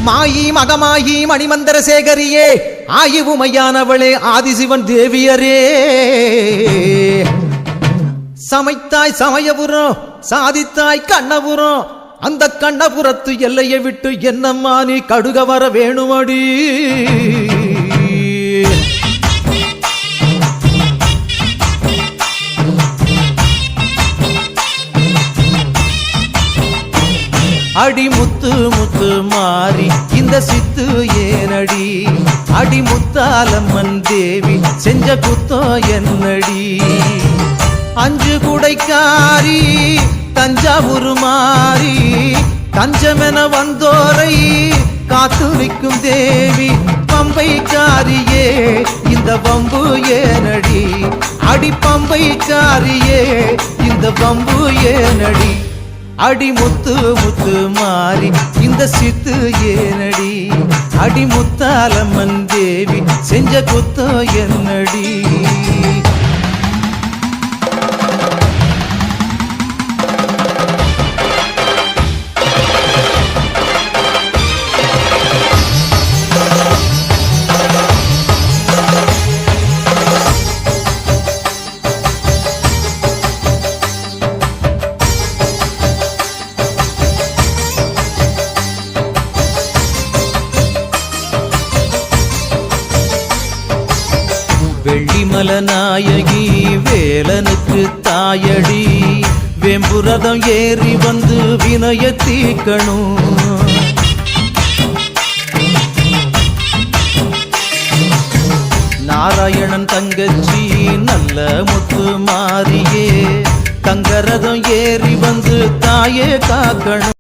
மாயி மகமாயி மணிமந்திர சேகரியே ஆயுவுமையானவளே ஆதிசிவன் தேவியரே சமைத்தாய் சமயபுரம் சாதித்தாய் கண்ணபுரம் அந்த கண்ணபுரத்து எல்லையை விட்டு என்னம்மா நீ கடுக வர வேணுமடி அடி முத்து முத்து மாறி இந்த சித்து ஏனடி அடி முத்தாலம்மன் தேவி செஞ்ச குத்தோ என்னடி அஞ்சு குடைக்காரி தஞ்சாவூர் மாறி தஞ்சமென வந்தோரை காத்து நிற்கும் தேவி பம்பைக்காரியே இந்த பம்பு ஏனடி அடி பம்பைக்காரியே இந்த பம்பு ஏனடி அடி முத்து முத்து மாறி இந்த சித்து ஏனடி அடி முத்தாலம்மன் தேவி செஞ்ச குத்தோ என்னடி வெள்ளிமல நாயகி வேலனுக்கு தாயடி வெம்புரதம் ஏறி வந்து வினய தீக்கணும் நாராயணன் தங்கச்சி நல்ல முத்து மாறியே தங்கரதம் ஏறி வந்து தாயே காக்கணும்